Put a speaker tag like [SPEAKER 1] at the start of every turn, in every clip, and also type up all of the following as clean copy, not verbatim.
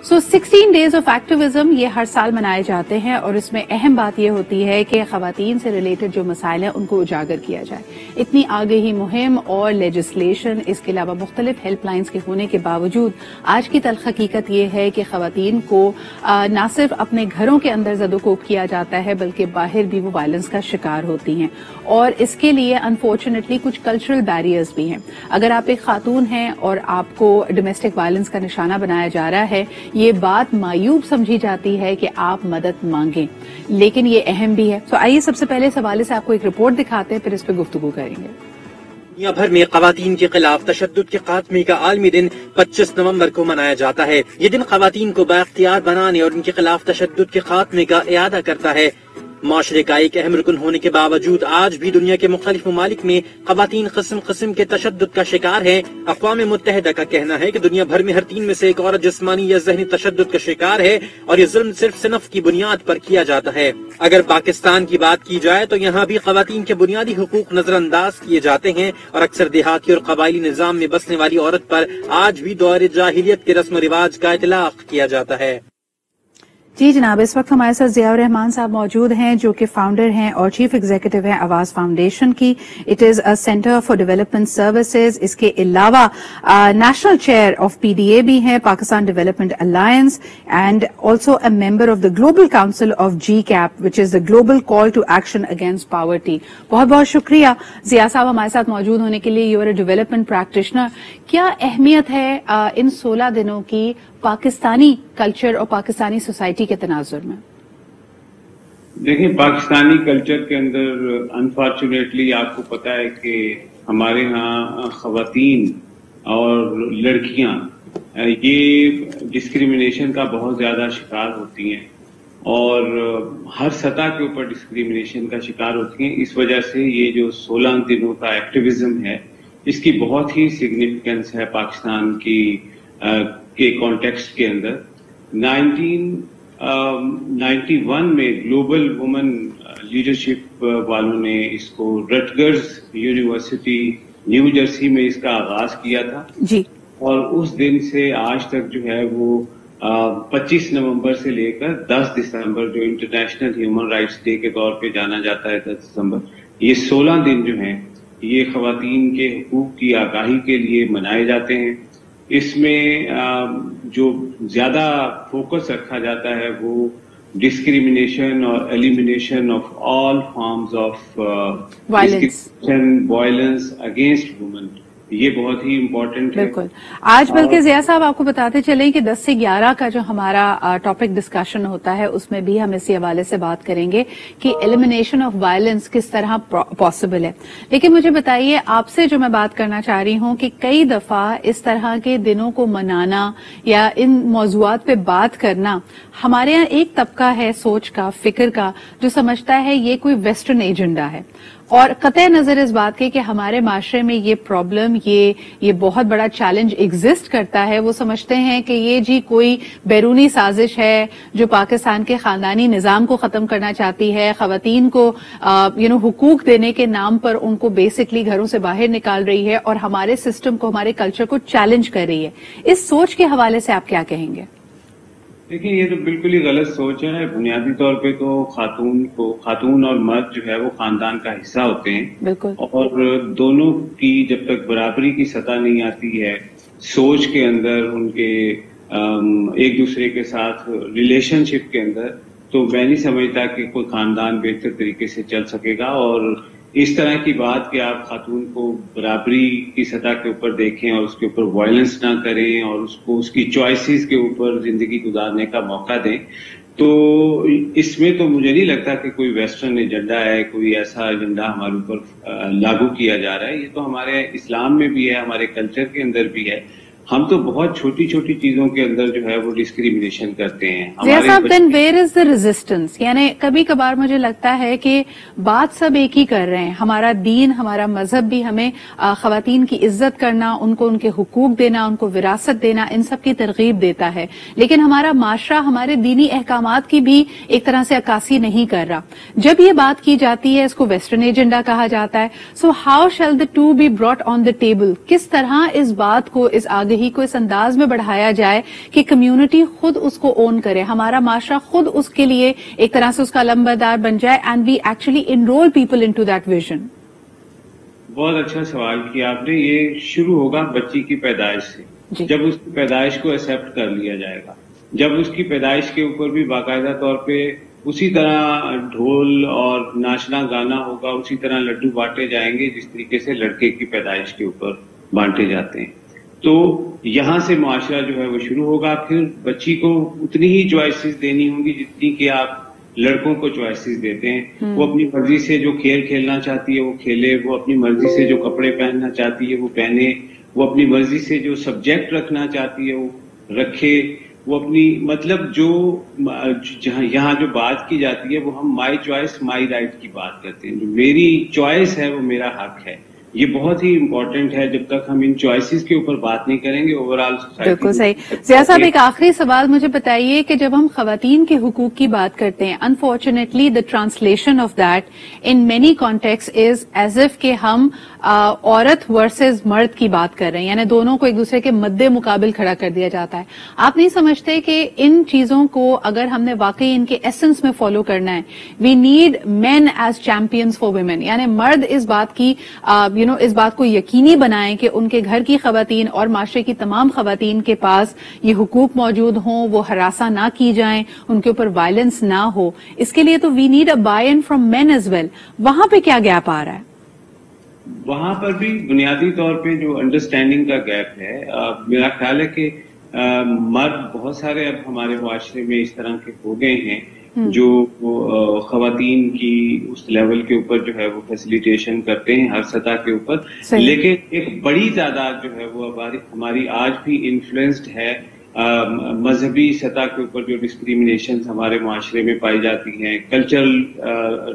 [SPEAKER 1] So 16 days of activism یہ ہر سال منائے جاتے ہیں اور اس میں اہم بات یہ ہوتی ہے کہ خواتین سے ریلیٹڈ جو مسائل ہیں ان کو اجاگر کیا جائے. اتنی آگہی مہم اور لیجسلیشن، اس کے علاوہ مختلف ہیلپ لائنز کے ہونے کے باوجود آج کی تلخ حقیقت یہ ہے کہ خواتین کو نہ صرف اپنے گھروں کے اندر زد و کوب کیا جاتا ہے بلکہ باہر بھی وہ وائلنس کا شکار ہوتی ہیں، اور اس کے لیے انفارچونیٹلی کچھ کلچرل بیریئرز بھی ہیں. اگر آپ ایک خاتون ہیں اور آپ کو ڈومیسٹک وائلنس کا نشانہ بنایا جا رہا ہے، یہ بات معیوب سمجھی جاتی ہے کہ آپ مدد مانگیں، لیکن یہ اہم بھی ہے. تو آئیے سب سے پہلے اس حوالے سے آپ کو ایک رپورٹ دکھاتے ہیں، پھر اس پہ گفتگو کریں گے.
[SPEAKER 2] دنیا بھر میں خواتین کے خلاف تشدد کے خاتمے کا عالمی دن 25 نومبر کو منایا جاتا ہے. یہ دن خواتین کو بااختیار بنانے اور ان کے خلاف تشدد کے خاتمے کا اعادہ کرتا ہے. معاشرے کا ایک اہم رکن ہونے کے باوجود آج بھی دنیا کے مختلف ممالک میں خواتین قسم قسم کے تشدد کا شکار ہیں. اقوام متحدہ کا کہنا ہے کہ دنیا بھر میں ہر 3 میں سے ایک عورت جسمانی یا ذہنی تشدد کا شکار ہے، اور یہ ظلم صرف صنف کی بنیاد پر کیا جاتا ہے. اگر پاکستان کی بات کی جائے تو یہاں بھی خواتین کے بنیادی حقوق نظر انداز کیے جاتے ہیں، اور اکثر دیہاتی اور قبائلی نظام میں بسنے والی عورت پر آج بھی دور جاہلیت کے رسم و رواج کا اطلاق کیا جاتا ہے.
[SPEAKER 1] جی جناب، اس وقت ہمارے ساتھ ضیاء الرحمان صاحب موجود ہیں جو کہ فاؤنڈر ہیں اور چیف ایگزیکٹو ہیں آواز فاؤنڈیشن کی. It is a centre for development services. اس کے علاوہ نیشنل چیئر آف PDA بھی ہیں، Pakistan development alliance, and also a member of the global council of GCAP which is the global call to action against poverty. بہت بہت شکریہ ضیاء صاحب ہمارے ساتھ موجود ہونے کے لیے. You are a development practitioner. کیا اہمیت ہے ان 16 دنوں کی پاکستانی کلچر اور پاکستانی سوسائٹی کے تناظر میں؟
[SPEAKER 3] دیکھیں، پاکستانی کلچر کے اندر انفارچونیٹلی آپ کو پتا ہے کہ ہمارے ہاں خواتین اور لڑکیاں یہ ڈسکریمنیشن کا بہت زیادہ شکار ہوتی ہیں، اور ہر سطح کے اوپر ڈسکریمنیشن کا شکار ہوتی ہیں. اس وجہ سے یہ جو 16 دنوں کا ایکٹیویزم ہے، اس کی بہت ہی سگنیفیکنس ہے پاکستان کے کانٹیکسٹ کے اندر. 1991 میں گلوبل وومن لیڈرشپ والوں نے اس کو رٹگرز یونیورسٹی نیو جرسی میں اس کا آغاز کیا تھا
[SPEAKER 1] جی، اور
[SPEAKER 3] اس دن سے آج تک جو ہے وہ 25 نومبر سے لے کر 10 دسمبر جو انٹرنیشنل ہیومن رائٹس ڈے کے طور پہ جانا جاتا ہے 10 دسمبر، یہ 16 دن جو ہیں یہ خواتین کے حقوق کی آگاہی کے لیے منائے جاتے ہیں. اس میں جو زیادہ فوکس رکھا جاتا ہے وہ ڈسکریمنیشن اور elimination of all forms of violence against women. یہ بہت ہی امپورٹنٹ ہے.
[SPEAKER 1] بالکل. آج بلکہ ضیاء صاحب آپ کو بتاتے چلیں کہ 10 سے 11 کا جو ہمارا ٹاپک ڈسکشن ہوتا ہے اس میں بھی ہم اسی حوالے سے بات کریں گے کہ ایلیمینیشن آف وائلنس کس طرح پاسبل ہے. لیکن مجھے بتائیے، آپ سے جو میں بات کرنا چاہ رہی ہوں کہ کئی دفعہ اس طرح کے دنوں کو منانا یا ان موضوعات پہ بات کرنا، ہمارے یہاں ایک طبقہ ہے سوچ کا، فکر کا، جو سمجھتا ہے یہ کوئی ویسٹرن ایجنڈا ہے، اور قطع نظر اس بات کے کہ ہمارے معاشرے میں یہ پرابلم، یہ بہت بڑا چیلنج ایگزسٹ کرتا ہے. وہ سمجھتے ہیں کہ یہ جی کوئی بیرونی سازش ہے جو پاکستان کے خاندانی نظام کو ختم کرنا چاہتی ہے، خواتین کو حقوق دینے کے نام پر ان کو بیسکلی گھروں سے باہر نکال رہی ہے اور ہمارے سسٹم کو، ہمارے کلچر کو چیلنج کر رہی ہے. اس سوچ کے حوالے سے آپ کیا کہیں گے؟
[SPEAKER 3] دیکھیں، یہ تو بالکل ہی غلط سوچ ہے. بنیادی طور پہ تو خاتون اور مرد جو ہے وہ خاندان کا حصہ ہوتے ہیں.
[SPEAKER 1] بالکل. اور
[SPEAKER 3] دونوں کی جب تک برابری کی سطح نہیں آتی ہے سوچ کے اندر، ان کے ایک دوسرے کے ساتھ ریلیشن شپ کے اندر، تو میں نہیں سمجھتا کہ کوئی خاندان بہتر طریقے سے چل سکے گا. اور اس طرح کی بات کہ آپ خاتون کو برابری کی سطح کے اوپر دیکھیں اور اس کے اوپر وائلنس نہ کریں اور اس کو اس کی چوائسیز کے اوپر زندگی گزارنے کا موقع دیں، تو اس میں تو مجھے نہیں لگتا کہ کوئی ویسٹرن ایجنڈا ہے، کوئی ایسا ایجنڈا ہمارے اوپر لاگو کیا جا رہا ہے. یہ تو ہمارے اسلام میں بھی ہے، ہمارے کلچر کے اندر بھی ہے. ہم تو بہت چھوٹی چھوٹی چیزوں کے اندر جو ہے وہ ڈسکریمنیشن کرتے ہیں.
[SPEAKER 1] Then where is the resistance? یعنی کبھی کبھار مجھے لگتا ہے کہ بات سب ایک ہی کر رہے ہیں. ہمارا دین، ہمارا مذہب بھی ہمیں خواتین کی عزت کرنا، ان کو ان کے حقوق دینا، ان کو وراثت دینا، ان سب کی ترغیب دیتا ہے، لیکن ہمارا معاشرہ ہمارے دینی احکامات کی بھی ایک طرح سے عکاسی نہیں کر رہا. جب یہ بات کی جاتی ہے اس کو ویسٹرن ایجنڈا کہا جاتا ہے. So how shall the two be brought on the table? کس طرح اس بات کو، اس آگے جماندہی کو اس انداز میں بڑھایا جائے کہ کمیونٹی خود اس کو اون کرے, ہمارا معاشرہ خود اس کے لیے ایک طرح سے اس کا علمبردار بن جائے, and we actually enroll people into that vision.
[SPEAKER 3] بہت اچھا سوال کیا آپ نے. یہ شروع ہوگا بچی کی پیدائش سے. جب اس کی پیدائش کو ایکسپٹ کر لیا جائے گا, جب اس کی پیدائش کے اوپر بھی باقاعدہ طور پہ اسی طرح ڈھول اور ناچنا گانا ہوگا, اسی طرح لڈو بانٹے جائیں گے جس طریقے سے لڑکے کی پیدائش کے اوپر بانٹے جاتے ہیں, تو یہاں سے معاشرہ جو ہے وہ شروع ہوگا. پھر بچی کو اتنی ہی چوائسیز دینی ہوں گی جتنی کہ آپ لڑکوں کو چوائسیز دیتے ہیں. وہ اپنی مرضی سے جو کھیل کھیلنا چاہتی ہے وہ کھیلے, وہ اپنی مرضی سے جو کپڑے پہننا چاہتی ہے وہ پہنے, وہ اپنی مرضی سے جو سبجیکٹ رکھنا چاہتی ہے وہ رکھے. وہ اپنی مطلب جو یہاں جو بات کی جاتی ہے وہ ہم مائی چوائس مائی رائٹ کی بات کرتے ہیں. جو میری چوائس ہے وہ میرا حق ہے. یہ بہت ہی امپورٹنٹ ہے. جب تک ہم ان چوائسیز کے اوپر بات نہیں کریں گے اوور آل سوسائٹی.
[SPEAKER 1] بالکل صحیح. ضیاء صاحب ایک آخری سوال مجھے بتائیے کہ جب ہم خواتین کے حقوق کی بات کرتے ہیں, unfortunately the translation of that in many context is as if کہ ہم عورت ورسز مرد کی بات کر رہے ہیں, یعنی دونوں کو ایک دوسرے کے مد مقابل کھڑا کر دیا جاتا ہے. آپ نہیں سمجھتے کہ ان چیزوں کو اگر ہم نے واقعی ان کے ایسنس میں فالو کرنا ہے, we need men as champions for women, یعنی مرد اس بات کی اس بات کو یقینی بنائیں کہ ان کے گھر کی خواتین اور معاشرے کی تمام خواتین کے پاس یہ حقوق موجود ہوں, وہ ہراساں نہ کی جائیں, ان کے اوپر وائلنس نہ ہو. اس کے لیے تو we need a buy in from men as well. وہاں پہ کیا گیپ آ رہا ہے؟
[SPEAKER 3] وہاں پر بھی بنیادی طور پہ جو انڈرسٹینڈنگ کا گیپ ہے, میرا خیال ہے کہ مرد بہت سارے اب ہمارے معاشرے میں اس طرح کے ہو گئے ہیں جو خواتین کی اس لیول کے اوپر جو ہے وہ فیسیلیٹیشن کرتے ہیں ہر سطح کے اوپر, لیکن ایک بڑی تعداد جو ہے وہ ہماری آج بھی انفلوئنسڈ ہے مذہبی سطح کے اوپر. جو ڈسکریمنیشنز ہمارے معاشرے میں پائی جاتی ہیں, کلچرل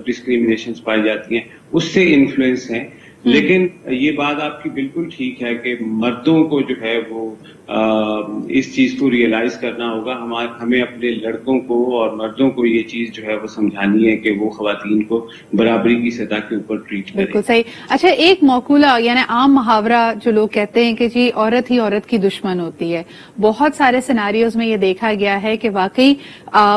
[SPEAKER 3] ڈسکریمنیشنز پائی جاتی ہیں, اس سے انفلوئنس ہیں. لیکن یہ بات آپ کی بالکل ٹھیک ہے کہ مردوں کو جو ہے وہ اس چیز کو ریئلائز کرنا ہوگا. ہمیں اپنے لڑکوں کو اور مردوں کو یہ چیز جو ہے وہ سمجھانی ہے کہ وہ خواتین کو برابری کی سطح کے اوپر ٹریٹ کریں.
[SPEAKER 1] بالکل صحیح. اچھا, ایک مقولہ یعنی عام محاورہ جو لوگ کہتے ہیں کہ جی عورت ہی عورت کی دشمن ہوتی ہے, بہت سارے سیناریوز میں یہ دیکھا گیا ہے کہ واقعی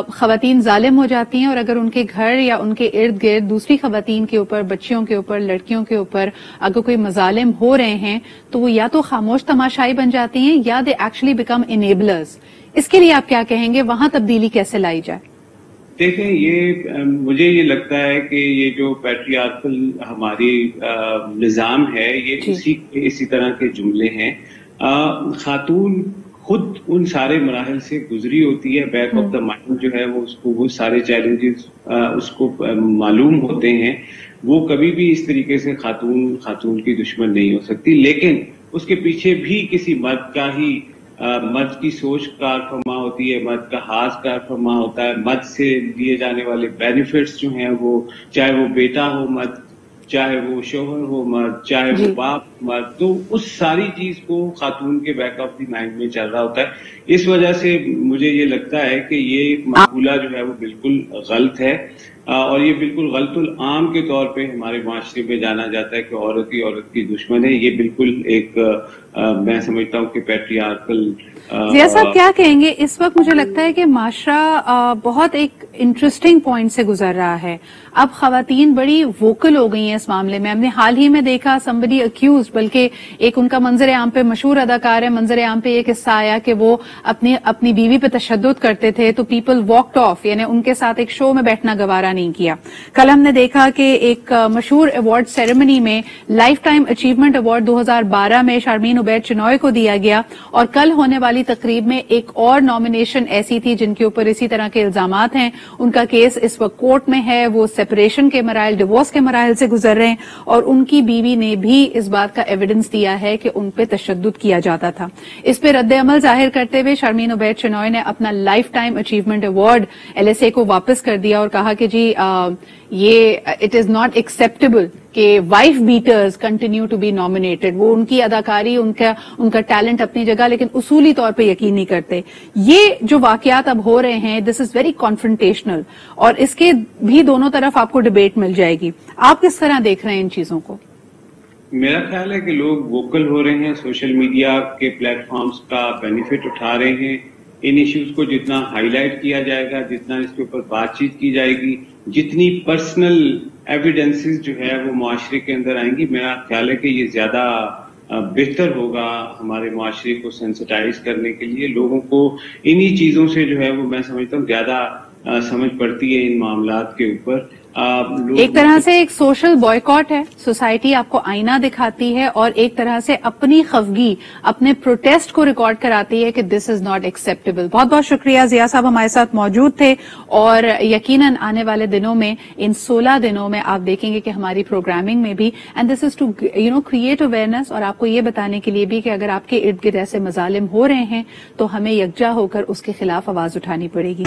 [SPEAKER 1] خواتین ظالم ہو جاتی ہیں, اور اگر ان کے گھر یا ان کے ارد گرد دوسری خواتین کے اوپر, بچیوں کے اوپر, لڑکیوں کے اوپر اگر کوئی مظالم ہو رہے ہیں تو وہ یا تو خاموش تماشائی بن جاتی ہیں یا دے ایکچولی بیکم انیبلرز. اس کے لیے آپ کیا کہیں گے, وہاں تبدیلی کیسے لائی جائے؟
[SPEAKER 3] دیکھیں, مجھے یہ لگتا ہے کہ یہ جو پیٹریارکل ہماری نظام ہے یہ اسی طرح کے جملے ہیں. خاتون خود ان سارے مراحل سے گزری ہوتی ہے, بیک آف دا مائنڈ جو ہے وہ اس کو وہ سارے چیلنجز اس کو معلوم ہوتے ہیں. وہ کبھی بھی اس طریقے سے خاتون کی دشمن نہیں ہو سکتی, لیکن اس کے پیچھے بھی کسی مرد کی سوچ کار فرما ہوتی ہے, مرد کا ہاتھ کار فرما ہوتا ہے. مرد سے لیے جانے والے بینیفٹس جو ہیں وہ, چاہے وہ بیٹا ہو مرد, چاہے وہ شوہر ہو مرد, چاہے وہ باپ مرد, تو اس ساری چیز کو خاتون کے بیک آف دی مائنڈ میں چل رہا ہوتا ہے. اس وجہ سے مجھے یہ لگتا ہے کہ یہ مقولہ جو ہے وہ بالکل غلط ہے, اور یہ بالکل غلط العام کے طور پہ ہمارے معاشرے میں جانا جاتا ہے کہ عورت ہی عورت کی دشمن ہے. یہ بالکل ایک میں سمجھتا ہوں کہ پیٹریارکل.
[SPEAKER 1] ضیاء صاحب کیا کہیں گے, اس وقت مجھے لگتا ہے کہ معاشرہ بہت ایک انٹرسٹنگ پوائنٹ سے گزر رہا ہے. اب خواتین بڑی ووکل ہو گئی ہیں اس معاملے میں. ہم نے حال ہی میں دیکھا somebody accused, بلکہ ایک ان کا منظر عام پہ مشہور اداکار ہے, منظر عام پہ یہ قصہ آیا کہ وہ اپنی بیوی پہ تشدد کرتے تھے تو پیپل واکڈ آف, یعنی ان کے ساتھ ایک شو میں بیٹھنا گوارا نہیں کیا. کل ہم نے دیکھا کہ ایک مشہور ایوارڈ سیریمنی میں لائف ٹائم اچیومنٹ ایوارڈ 2012 میں شارمین عبید چنوئے کو دیا گیا, اور کل ہونے والی تقریب میں ایک اور نامینیشن ایسی تھی جن کے اوپر اسی طرح کے الزامات ہیں. ان کا کیس اس وقت کورٹ میں ہے, وہ سیپریشن کے مراحل, ڈیورس کے مراحل سے گزر رہے ہیں, اور ان کی بیوی نے بھی اس بات کا ایویڈنس دیا ہے کہ ان پہ تشدد کیا جاتا تھا. اس پہ رد عمل ظاہر کرتے ہوئے شارمین عبید چنوئے نے اپنا life time achievement award LSA کو واپس کر دیا اور کہا کہ جی یہ اٹ از ناٹ ایکسپٹیبل کہ wife batters continue to be nominated. وہ ان کی اداکاری, ان کا ٹیلنٹ اپنی جگہ, لیکن اصولی طور پہ یقین نہیں کرتے. یہ جو واقعات اب ہو رہے ہیں دس از ویری کانفرنٹیشنل, اور اس کے بھی دونوں طرف آپ کو ڈبیٹ مل جائے گی. آپ کس طرح دیکھ رہے ہیں ان چیزوں کو؟
[SPEAKER 3] میرا خیال ہے کہ لوگ ووکل ہو رہے ہیں, سوشل میڈیا کے پلیٹ فارمز کا بینیفٹ اٹھا رہے ہیں. ان ایشوز کو جتنا ہائی لائٹ کیا جائے گا, جتنا اس کے اوپر بات چیت کی جائے گی, جتنی پرسنل ایویڈنسز جو ہے وہ معاشرے کے اندر آئیں گی, میرا خیال ہے کہ یہ زیادہ بہتر ہوگا ہمارے معاشرے کو سینسٹائز کرنے کے لیے. لوگوں کو انہی چیزوں سے جو ہے وہ میں سمجھتا ہوں زیادہ سمجھ پڑتی ہے ان معاملات کے اوپر.
[SPEAKER 1] ایک طرح سے ایک سوشل بائیکاٹ ہے, سوسائٹی آپ کو آئینہ دکھاتی ہے اور ایک طرح سے اپنی خفگی, اپنے پروٹیسٹ کو ریکارڈ کراتی ہے کہ دس از ناٹ ایکسیپٹیبل. بہت بہت شکریہ, ضیاء صاحب ہمارے ساتھ موجود تھے, اور یقیناً آنے والے دنوں میں, ان 16 دنوں میں آپ دیکھیں گے کہ ہماری پروگرامنگ میں بھی, and this is to create awareness, اور آپ کو یہ بتانے کے لیے بھی کہ اگر آپ کے ارد گرد ایسے مظالم ہو رہے ہیں تو ہمیں یکجا ہو کر اس کے خلاف آواز اٹھانی پڑے گی.